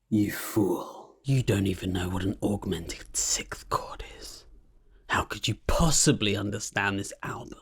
You fool. You don't even know what an augmented sixth chord is. How could you possibly understand this album?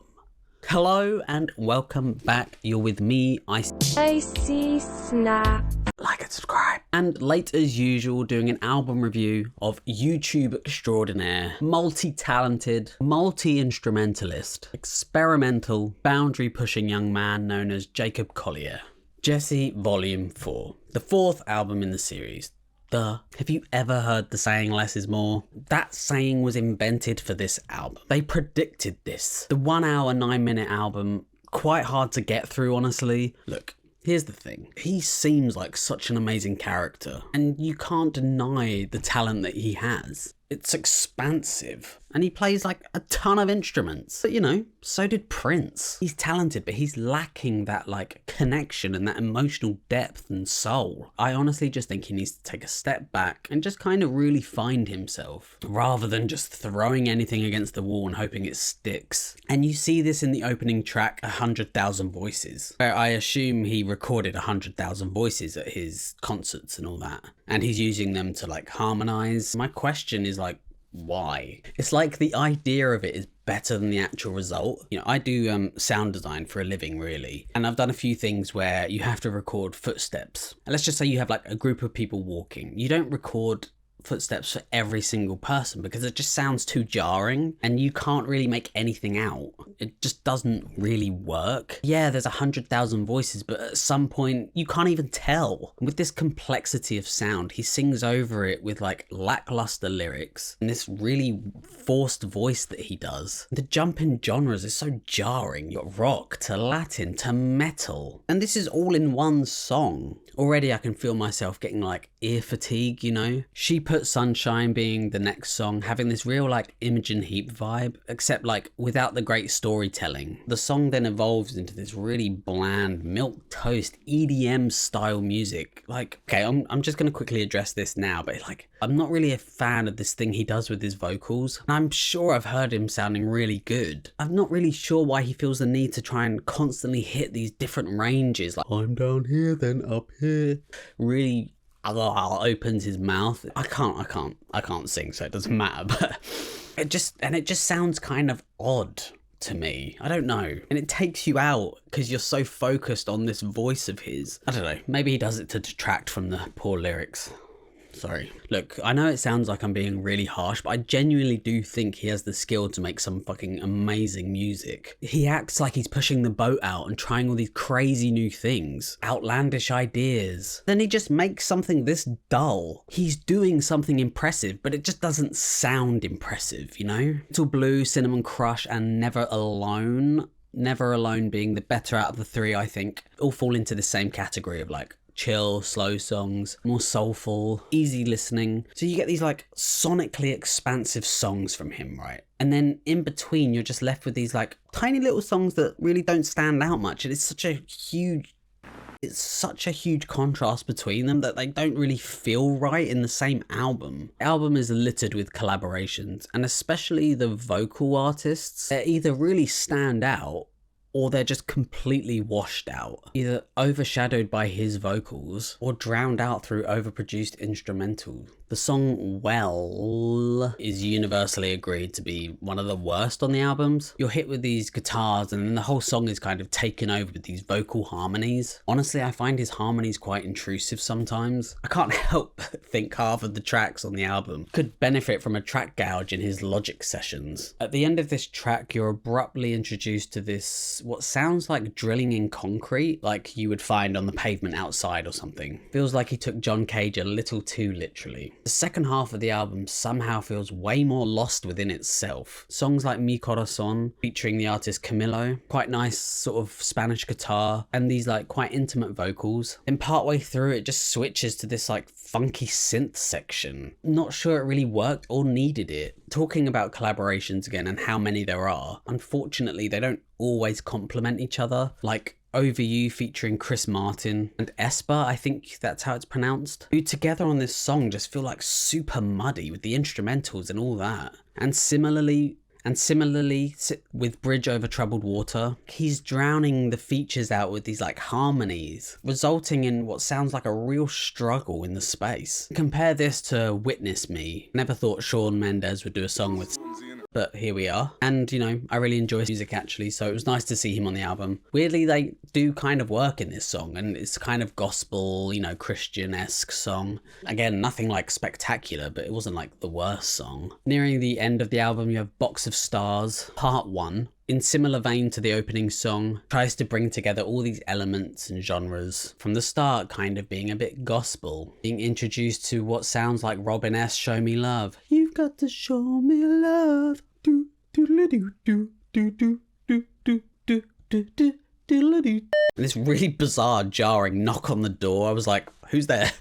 Hello and welcome back. You're with me, I see Snap. Like and subscribe. And late as usual, doing an album review of YouTube extraordinaire, multi-talented, multi-instrumentalist, experimental, boundary-pushing young man known as Jacob Collier. Djesse Volume 4, the fourth album in the series. Have you ever heard the saying less is more? That saying was invented for this album. They predicted this. The 1 hour, 9 minute album, quite hard to get through, honestly. Look, here's the thing. He seems like such an amazing character, and you can't deny the talent that he has. It's expansive, and he plays like a ton of instruments. But you know, so did Prince. He's talented, but he's lacking that like connection and that emotional depth and soul. I honestly just think he needs to take a step back and just kind of really find himself, rather than just throwing anything against the wall and hoping it sticks. And you see this in the opening track, 100,000 Voices, where I assume he recorded 100,000 voices at his concerts and all that, and he's using them to like harmonize. My question is like, why? It's like the idea of it is better than the actual result. You know, I do sound design for a living, really, and I've done a few things where you have to record footsteps. And let's just say you have like a group of people walking. You don't record footsteps for every single person because it just sounds too jarring and you can't really make anything out. It just doesn't really work. Yeah, there's 100,000 voices, but at some point you can't even tell. With this complexity of sound, he sings over it with like lackluster lyrics and this really forced voice that he does. The jump in genres is so jarring. You got rock to Latin to metal, and this is all in one song. Already I can feel myself getting like ear fatigue, you know? She Put Sunshine being the next song, having this real like Imogen Heap vibe, except like without the great storytelling. The song then evolves into this really bland, milquetoast EDM style music. Like, okay, I'm just gonna quickly address this now, but like, I'm not really a fan of this thing he does with his vocals. And I'm sure I've heard him sounding really good. I'm not really sure why he feels the need to try and constantly hit these different ranges. Like, I'm down here, then up here. Really opens his mouth. I can't sing, so it doesn't matter, but it just sounds kind of odd to me. I don't know. And it takes you out because you're so focused on this voice of his. I don't know. Maybe he does it to detract from the poor lyrics. Sorry. Look, I know it sounds like I'm being really harsh, but I genuinely do think he has the skill to make some fucking amazing music. He acts like he's pushing the boat out and trying all these crazy new things, outlandish ideas. Then he just makes something this dull. He's doing something impressive, but it just doesn't sound impressive, you know? Little Blue, Cinnamon Crush, and Never Alone. Never Alone being the better out of the three, I think, all fall into the same category of like chill, slow songs, more soulful, easy listening. So you get these like sonically expansive songs from him, right? And then in between, you're just left with these like tiny little songs that really don't stand out much. And it's such a huge contrast between them that they don't really feel right in the same album. The album is littered with collaborations, and especially the vocal artists, they either really stand out or they're just completely washed out, either overshadowed by his vocals or drowned out through overproduced instrumental. The song WELLLL is universally agreed to be one of the worst on the albums. You're hit with these guitars and then the whole song is kind of taken over with these vocal harmonies. Honestly, I find his harmonies quite intrusive sometimes. I can't help but think half of the tracks on the album could benefit from a track gouge in his Logic sessions. At the end of this track, you're abruptly introduced to this, what sounds like drilling in concrete, like you would find on the pavement outside or something. Feels like he took John Cage a little too literally. The second half of the album somehow feels way more lost within itself. Songs like Mi Corazón, featuring the artist Camilo, quite nice sort of Spanish guitar, and these like quite intimate vocals. And partway through it just switches to this like funky synth section. Not sure it really worked or needed it. Talking about collaborations again and how many there are, unfortunately they don't always complement each other. Like Over You featuring Chris Martin and Esper, I think that's how it's pronounced, who together on this song just feel like super muddy with the instrumentals and all that. And similarly, And similarly with Bridge Over Troubled Water, he's drowning the features out with these like harmonies, resulting in what sounds like a real struggle in the space. Compare this to Witness Me. Never thought Shawn Mendes would do a song with, but here we are. And you know, I really enjoy his music actually, so it was nice to see him on the album. Weirdly, they do kind of work in this song, and it's kind of gospel, you know, Christian-esque song. Again, nothing like spectacular, but it wasn't like the worst song. Nearing the end of the album, you have Box of Stars, Part 1. In similar vein to the opening song, tries to bring together all these elements and genres. From the start, kind of being a bit gospel, being introduced to what sounds like Robin S. Show Me Love. You've got to show me love. Do do do do do do do do do do do do. This really bizarre, jarring knock on the door. I was like, who's there?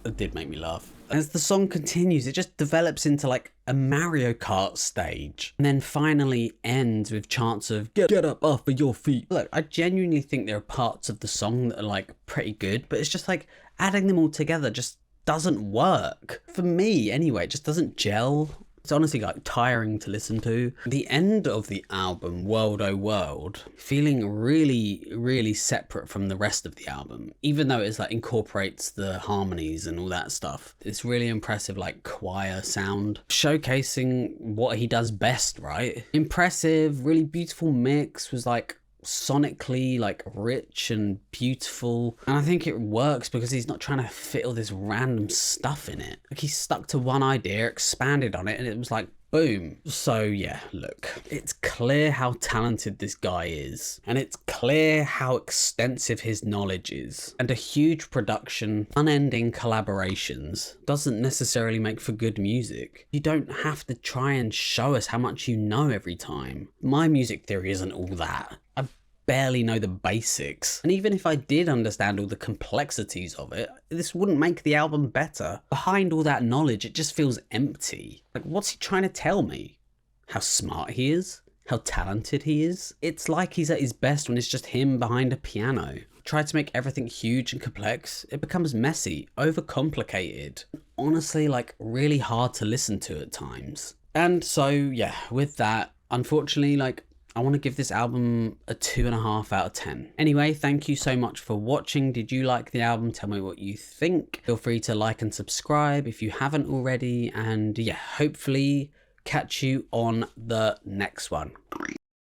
It did make me laugh. As the song continues, it just develops into like a Mario Kart stage, and then finally ends with chants of get up off of your feet. Look, I genuinely think there are parts of the song that are like pretty good, but it's just like adding them all together just doesn't work. For me anyway, it just doesn't gel. It's honestly like tiring to listen to. The end of the album, World Oh World, feeling really separate from the rest of the album, even though it's like incorporates the harmonies and all that stuff. It's really impressive, like choir sound, showcasing what he does best, right? Impressive, really beautiful mix, was like sonically like rich and beautiful, and I think it works because he's not trying to fit all this random stuff in it. Like, he stuck to one idea, expanded on it, and it was like boom. So yeah, look, it's clear how talented this guy is, and it's clear how extensive his knowledge is, and a huge production, unending collaborations doesn't necessarily make for good music. You don't have to try and show us how much you know every time. My music theory isn't all that. I barely know the basics, and even if I did understand all the complexities of it, this wouldn't make the album better. Behind all that knowledge, it just feels empty. Like, what's he trying to tell me? How smart he is? How talented he is? It's like he's at his best when it's just him behind a piano. Try to make everything huge and complex, it becomes messy, overcomplicated, honestly like really hard to listen to at times. And so yeah, with that, unfortunately, like, I want to give this album a 2.5 out of 10. Anyway, thank you so much for watching. Did you like the album? Tell me what you think. Feel free to like and subscribe if you haven't already. And yeah, hopefully catch you on the next one.